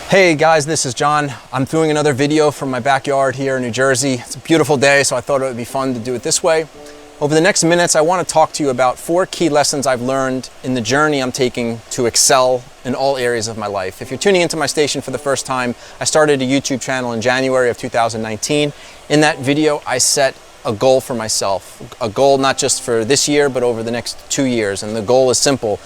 Hey guys, this is John. I'm doing another video from my backyard here in New Jersey. It's a beautiful day, so I thought it would be fun to do it this way. Over the next minutes, I want to talk to you about 4 key lessons I've learned in the journey I'm taking to excel in all areas of my life. If you're tuning into my station for the first time, I started a YouTube channel in January of 2019. In that video, I set a goal for myself, a goal not just for this year, but over the next 2 years. And the goal is simple.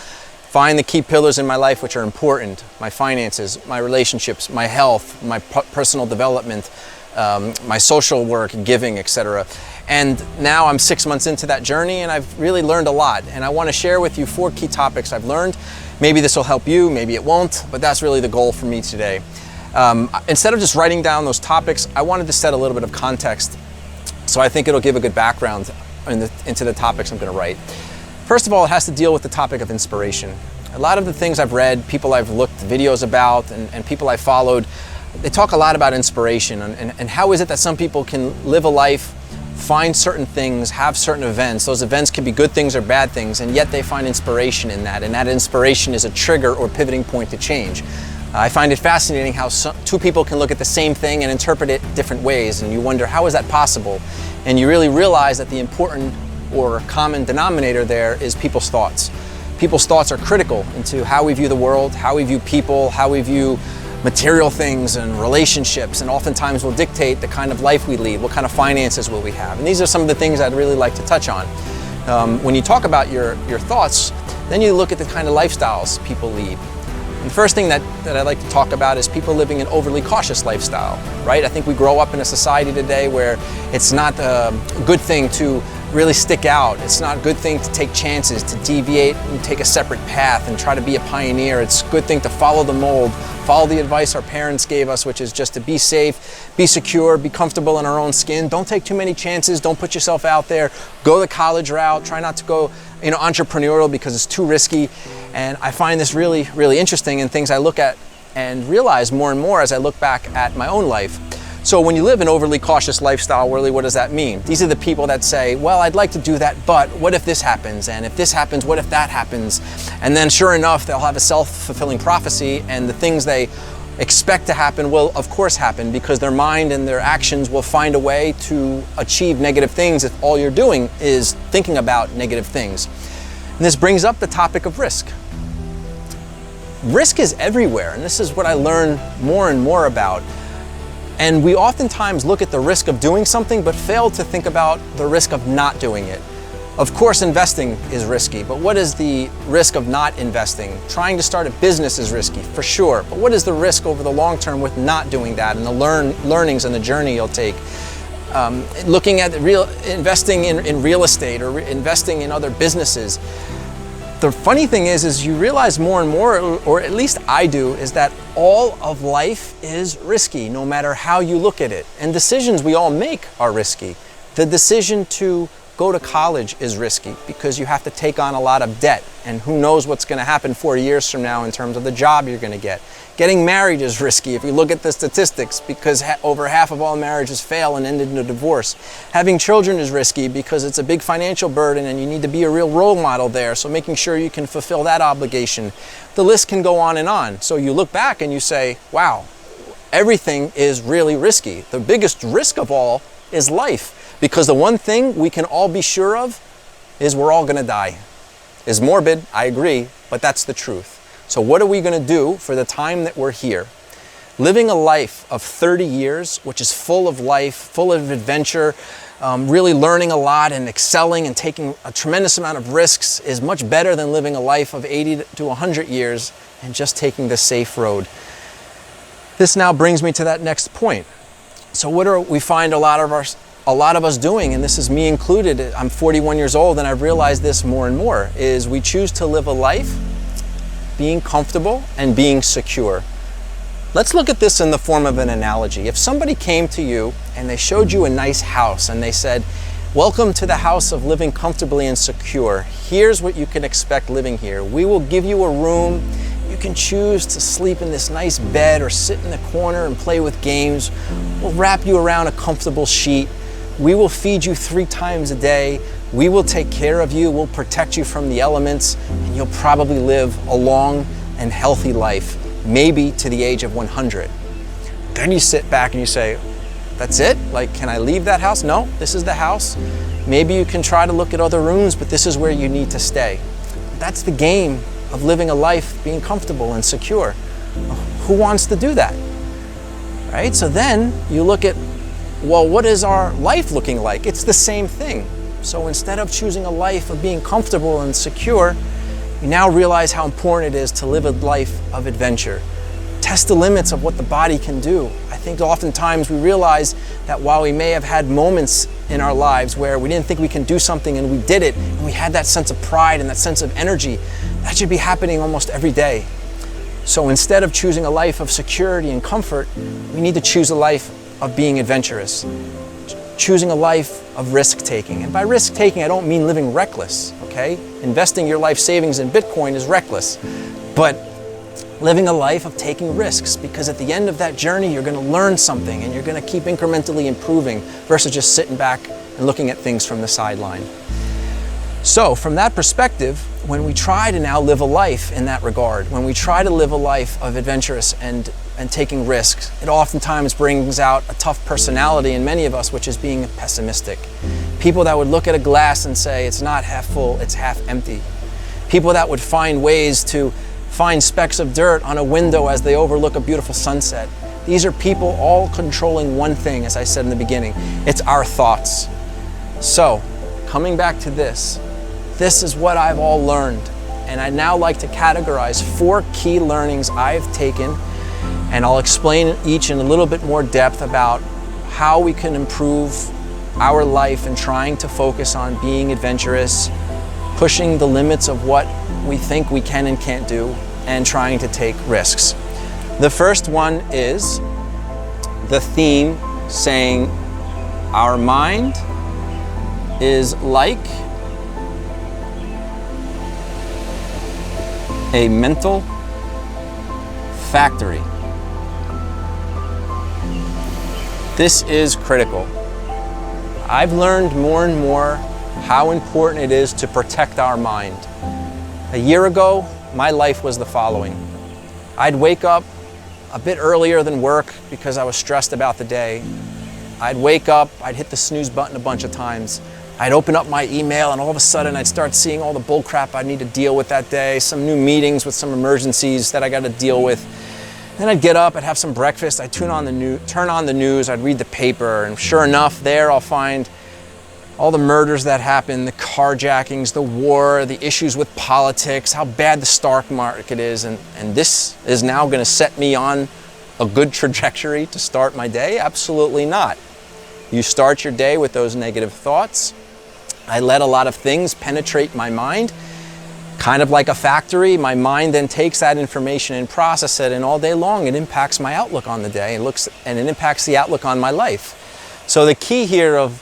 Find the key pillars in my life which are important: my finances, my relationships, my health, my personal development, my social work, giving, etc. And now I'm 6 months into that journey and I've really learned a lot. And I want to share with you 4 key topics I've learned. Maybe this will help you, maybe it won't, but that's really the goal for me today. Instead of just writing down those topics, I wanted to set a little bit of context. So I think it'll give a good background into the topics I'm going to write. First of all, it has to deal with the topic of inspiration. A lot of the things I've read, people I've looked videos about, and people I've followed, they talk a lot about inspiration and how is it that some people can live a life, find certain things, have certain events. Those events can be good things or bad things, and yet they find inspiration in that, and that inspiration is a trigger or pivoting point to change. I find it fascinating how 2 people can look at the same thing and interpret it different ways, and you wonder, how is that possible? And you really realize that the important or common denominator there is people's thoughts. People's thoughts are critical into how we view the world, how we view people, how we view material things and relationships, and oftentimes will dictate the kind of life we lead, what kind of finances will we have. And these are some of the things I'd really like to touch on. When you talk about your thoughts, then you look at the kind of lifestyles people lead. And the first thing that I'd like to talk about is people living an overly cautious lifestyle, right? I think we grow up in a society today where it's not a good thing to really stick out. It's not a good thing to take chances, to deviate and take a separate path and try to be a pioneer. It's a good thing to follow the mold, follow the advice our parents gave us, which is just to be safe, be secure, be comfortable in our own skin. Don't take too many chances. Don't put yourself out there. Go the college route. Try not to go, entrepreneurial because it's too risky. And I find this really, really interesting and things I look at and realize more and more as I look back at my own life. So when you live an overly cautious lifestyle, really, what does that mean? These are the people that say, well, I'd like to do that, but what if this happens? And if this happens, what if that happens? And then sure enough, they'll have a self-fulfilling prophecy, and the things they expect to happen will of course happen because their mind and their actions will find a way to achieve negative things if all you're doing is thinking about negative things. And this brings up the topic of risk. Risk is everywhere, and this is what I learn more and more about. And we oftentimes look at the risk of doing something but fail to think about the risk of not doing it. Of course, investing is risky, but what is the risk of not investing? Trying to start a business is risky, for sure, but what is the risk over the long term with not doing that and the learnings and the journey you'll take? Looking at investing in real estate or investing in other businesses. The funny thing is you realize more and more, or at least I do, is that all of life is risky, no matter how you look at it. And decisions we all make are risky. The decision to go to college is risky because you have to take on a lot of debt, and who knows what's going to happen 4 years from now in terms of the job you're going to get. Getting married is risky if you look at the statistics because over half of all marriages fail and end in a divorce. Having children is risky because it's a big financial burden and you need to be a real role model there, so making sure you can fulfill that obligation. The list can go on and on. So you look back and you say, wow, everything is really risky. The biggest risk of all is life, because the one thing we can all be sure of is we're all going to die. It's morbid, I agree, but that's the truth. So what are we going to do for the time that we're here? Living a life of 30 years, which is full of life, full of adventure, really learning a lot and excelling and taking a tremendous amount of risks is much better than living a life of 80 to 100 years and just taking the safe road. This now brings me to that next point. So what do we find a lot of us doing, and this is me included? I'm 41 years old and I've realized this more and more, is we choose to live a life being comfortable and being secure. Let's look at this in the form of an analogy. If somebody came to you and they showed you a nice house and they said, welcome to the house of living comfortably and secure. Here's what you can expect living here. We will give you a room. You can choose to sleep in this nice bed or sit in the corner and play with games. We'll wrap you around a comfortable sheet. We will feed you 3 times a day. We will take care of you. We'll protect you from the elements, and you'll probably live a long and healthy life. maybe to the age of 100. Then you sit back and you say, that's it? Like, can I leave that house? No, this is the house. Maybe you can try to look at other rooms, but this is where you need to stay. That's the game of living a life being comfortable and secure. Who wants to do that? Right? So then you look at, well, what is our life looking like? It's the same thing. So instead of choosing a life of being comfortable and secure, you now realize how important it is to live a life of adventure. Test the limits of what the body can do. I think oftentimes we realize that while we may have had moments in our lives where we didn't think we can do something and we did it, and we had that sense of pride and that sense of energy, that should be happening almost every day. So instead of choosing a life of security and comfort, we need to choose a life of being adventurous. Choosing a life of risk-taking. And by risk-taking, I don't mean living reckless, okay? Investing your life savings in Bitcoin is reckless. But living a life of taking risks, because at the end of that journey, you're going to learn something and you're going to keep incrementally improving versus just sitting back and looking at things from the sideline. So from that perspective, when we try to now live a life in that regard, when we try to live a life of adventurous and taking risks, it oftentimes brings out a tough personality in many of us, which is being pessimistic. People that would look at a glass and say, it's not half full, it's half empty. People that would find ways to find specks of dirt on a window as they overlook a beautiful sunset. These are people all controlling one thing, as I said in the beginning. It's our thoughts. So, coming back to this is what I've all learned. And I'd now like to categorize 4 key learnings I've taken, and I'll explain each in a little bit more depth about how we can improve our life in trying to focus on being adventurous, pushing the limits of what we think we can and can't do, and trying to take risks. The first one is the theme saying our mind is like a mental factory. This is critical. I've learned more and more how important it is to protect our mind. A year ago, my life was the following. I'd wake up a bit earlier than work because I was stressed about the day. I'd wake up, I'd hit the snooze button a bunch of times. I'd open up my email and all of a sudden I'd start seeing all the bull crap I need to deal with that day, some new meetings with some emergencies that I got to deal with. Then I'd get up, I'd have some breakfast, I'd turn on the news, I'd read the paper, and sure enough, there I'll find all the murders that happen, the carjackings, the war, the issues with politics, how bad the stock market is, and this is now going to set me on a good trajectory to start my day? Absolutely not. You start your day with those negative thoughts. I let a lot of things penetrate my mind. Kind of like a factory, my mind then takes that information and processes it, and all day long it impacts my outlook on the day and it impacts the outlook on my life. So the key here of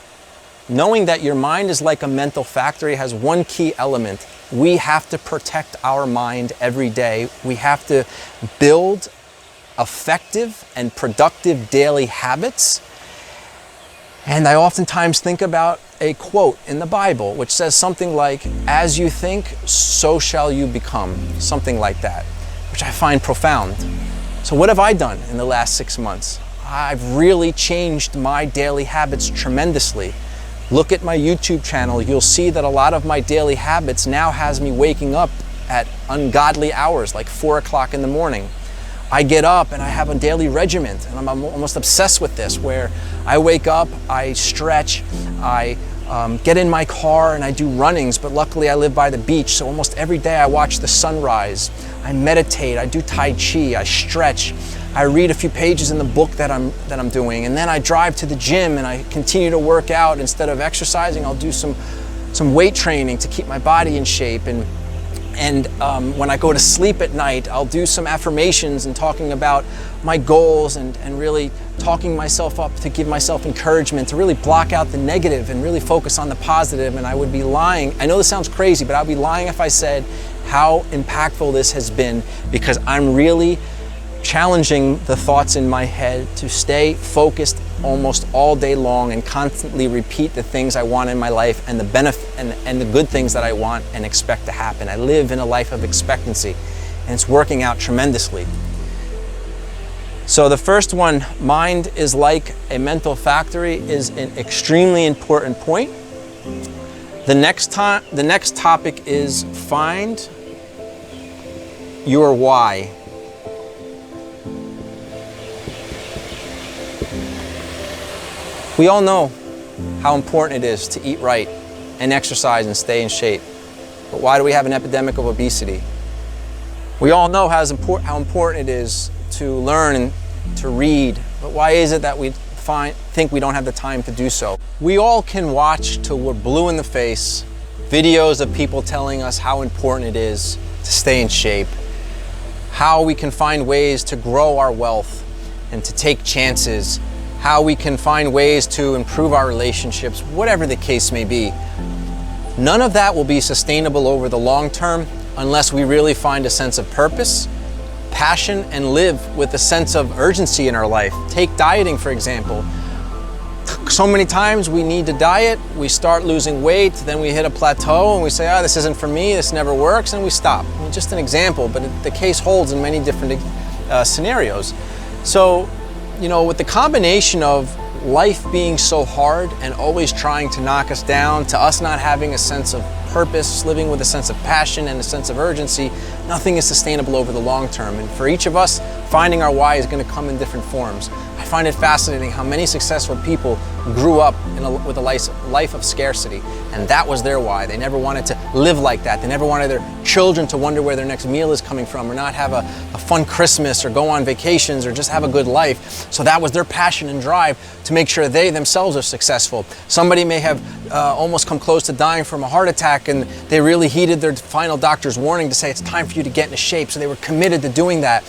knowing that your mind is like a mental factory has one key element. We have to protect our mind every day. We have to build effective and productive daily habits. And I oftentimes think about a quote in the Bible which says something like, as you think, so shall you become. Something like that, which I find profound. So what have I done in the last 6 months? I've really changed my daily habits tremendously. Look at my YouTube channel, you'll see that a lot of my daily habits now has me waking up at ungodly hours, like 4 o'clock in the morning. I get up and I have a daily regimen, and I'm almost obsessed with this, where I wake up, I stretch, I get in my car and I do runnings, but luckily I live by the beach, so almost every day I watch the sunrise. I meditate, I do Tai Chi, I stretch, I read a few pages in the book that I'm doing, and then I drive to the gym and I continue to work out. Instead of exercising, I'll do some weight training to keep my body in shape. And when I go to sleep at night, I'll do some affirmations and talking about my goals and really talking myself up to give myself encouragement, to really block out the negative and really focus on the positive. And I would be lying. I know this sounds crazy, but I'd be lying if I said how impactful this has been, because I'm really challenging the thoughts in my head to stay focused almost all day long and constantly repeat the things I want in my life and the benefit and the good things that I want and expect to happen. I live in a life of expectancy, and it's working out tremendously. So the first one, mind is like a mental factory, is an extremely important point. The next topic is find your why. We all know how important it is to eat right and exercise and stay in shape. But why do we have an epidemic of obesity? We all know how important it is to learn and to read, but why is it that we think we don't have the time to do so? We all can watch till we're blue in the face videos of people telling us how important it is to stay in shape, how we can find ways to grow our wealth and to take chances, how we can find ways to improve our relationships, whatever the case may be. None of that will be sustainable over the long term unless we really find a sense of purpose, passion, and live with a sense of urgency in our life. Take dieting, for example. So many times we need to diet, we start losing weight, then we hit a plateau and we say, oh, this isn't for me, this never works, and we stop. I mean, just an example, but the case holds in many different scenarios. So, you know, with the combination of life being so hard and always trying to knock us down, to us not having a sense of purpose, living with a sense of passion and a sense of urgency, nothing is sustainable over the long term. And for each of us, finding our why is going to come in different forms. I find it fascinating how many successful people grew up with a life of scarcity, and that was their why. They never wanted to live like that. They never wanted their children to wonder where their next meal is coming from, or not have a fun Christmas, or go on vacations, or just have a good life. So that was their passion and drive to make sure they themselves are successful. Somebody may have almost come close to dying from a heart attack, and they really heeded their final doctor's warning to say it's time for you to get into shape, so they were committed to doing that.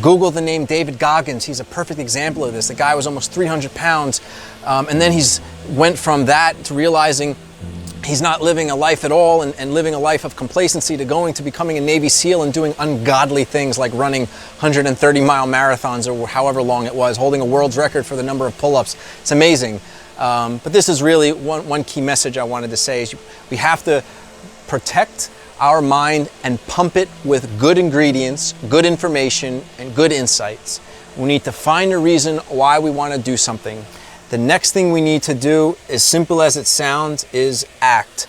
Google the name David Goggins. He's a perfect example of this. The guy was almost 300 pounds, and then he's went from that to realizing he's not living a life at all and living a life of complacency, to going to becoming a Navy SEAL and doing ungodly things like running 130-mile marathons, or however long it was, holding a world's record for the number of pull-ups. It's amazing. But this is really one key message I wanted to say is we have to protect our mind and pump it with good ingredients, good information, and good insights. We need to find a reason why we want to do something. The next thing we need to do, as simple as it sounds, is act.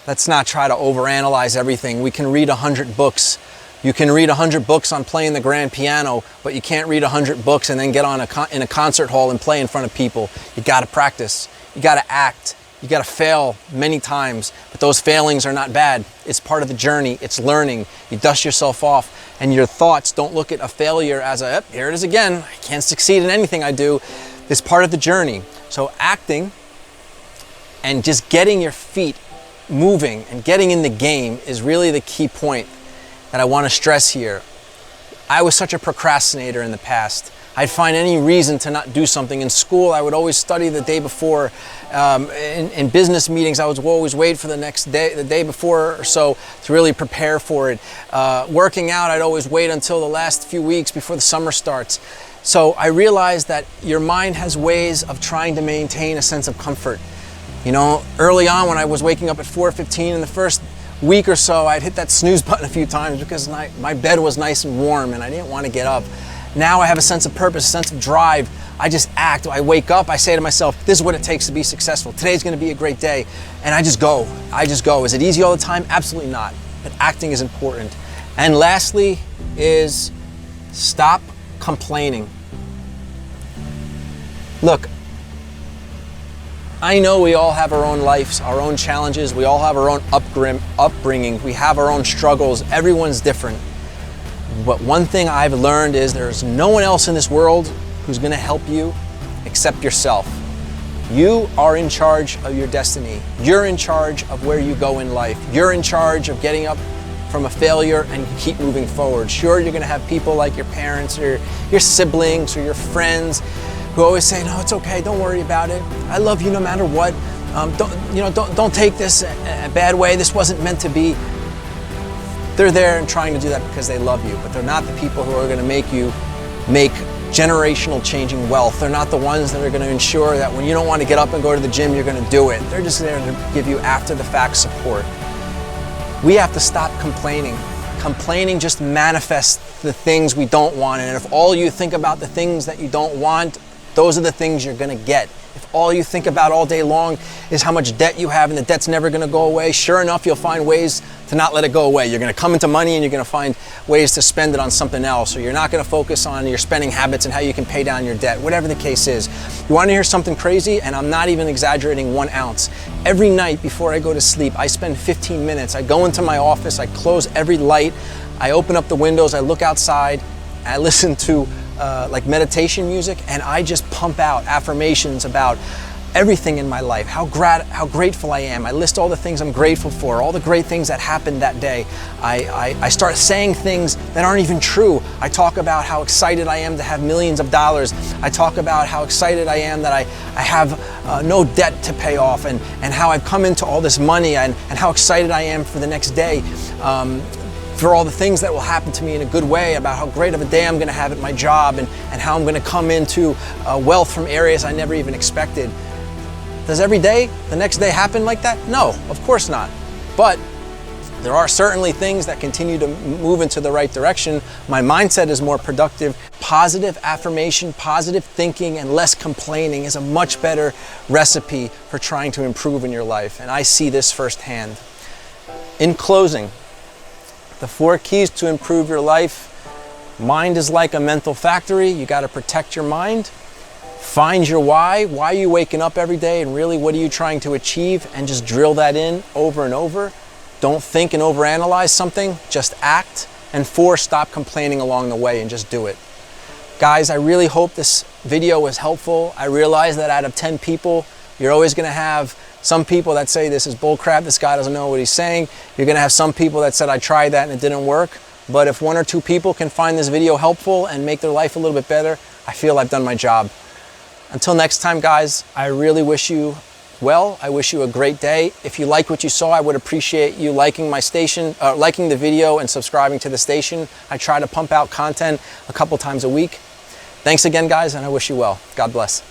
Let's not try to overanalyze everything. We can read 100 books. You can read 100 books on playing the grand piano, but you can't read 100 books and then get on in a concert hall and play in front of people. You got to practice. You got to act. You got to fail many times, but those failings are not bad. It's part of the journey. It's learning. You dust yourself off, and your thoughts don't look at a failure as a, here it is again. I can't succeed in anything I do. It's part of the journey. So acting and just getting your feet moving and getting in the game is really the key point that I want to stress here. I was such a procrastinator in the past. I'd find any reason to not do something. In school, I would always study the day before. In business meetings, I would always wait for the next day, the day before or so, to really prepare for it. Working out, I'd always wait until the last few weeks before the summer starts. So I realized that your mind has ways of trying to maintain a sense of comfort. You know, early on when I was waking up at 4:15 in the first week or so, I'd hit that snooze button a few times because my bed was nice and warm and I didn't want to get up. Now I have a sense of purpose, a sense of drive. I just act. I wake up, I say to myself, this is what it takes to be successful. Today's going to be a great day. And I just go. I just go. Is it easy all the time? Absolutely not. But acting is important. And lastly is stop complaining. Look, I know we all have our own lives, our own challenges. We all have our own upbringing. We have our own struggles. Everyone's different. But one thing I've learned is there's no one else in this world who's going to help you except yourself. You are in charge of your destiny. You're in charge of where you go in life. You're in charge of getting up from a failure and keep moving forward. Sure, you're going to have people like your parents or your siblings or your friends who always say, no, it's okay, don't worry about it. I love you no matter what. Don't take this a bad way. This wasn't meant to be. They're there and trying to do that because they love you, but they're not the people who are going to make you make generational changing wealth. They're not the ones that are going to ensure that when you don't want to get up and go to the gym, you're going to do it. They're just there to give you after the fact support. We have to stop complaining. Complaining just manifests the things we don't want. And if all you think about the things that you don't want, those are the things you're gonna get. If all you think about all day long is how much debt you have and the debt's never gonna go away, sure enough, you'll find ways to not let it go away. You're gonna come into money and you're gonna find ways to spend it on something else, or you're not gonna focus on your spending habits and how you can pay down your debt, whatever the case is. You wanna hear something crazy? And I'm not even exaggerating 1 ounce. Every night before I go to sleep, I spend 15 minutes. I go into my office, I close every light, I open up the windows, I look outside, I listen to like meditation music, and I just pump out affirmations about everything in my life, how grateful I am. I list all the things I'm grateful for, all the great things that happened that day. I start saying things that aren't even true. I talk about how excited I am to have millions of dollars. I talk about how excited I am that I have no debt to pay off, and how I've come into all this money, and how excited I am for the next day. For all the things that will happen to me in a good way, about how great of a day I'm gonna have at my job, and how I'm gonna come into wealth from areas I never even expected. Does every day, the next day happen like that? No, of course not. But there are certainly things that continue to move into the right direction. My mindset is more productive. Positive affirmation, positive thinking, and less complaining is a much better recipe for trying to improve in your life. And I see this firsthand. In closing, the 4 keys to improve your life. Mind is like a mental factory. You got to protect your mind. Find your why. Why are you waking up every day, and really what are you trying to achieve? And just drill that in over and over. Don't think and overanalyze something, just act. And 4, stop complaining along the way and just do it. Guys, I really hope this video was helpful. I realize that out of 10 people, you're always gonna have some people that say this is bullcrap, this guy doesn't know what he's saying. You're gonna have some people that said I tried that and it didn't work. But if 1 or 2 people can find this video helpful and make their life a little bit better, I feel I've done my job. Until next time, guys, I really wish you well. I wish you a great day. If you like what you saw, I would appreciate you liking my station, liking the video and subscribing to the station. I try to pump out content a couple times a week. Thanks again, guys, and I wish you well. God bless.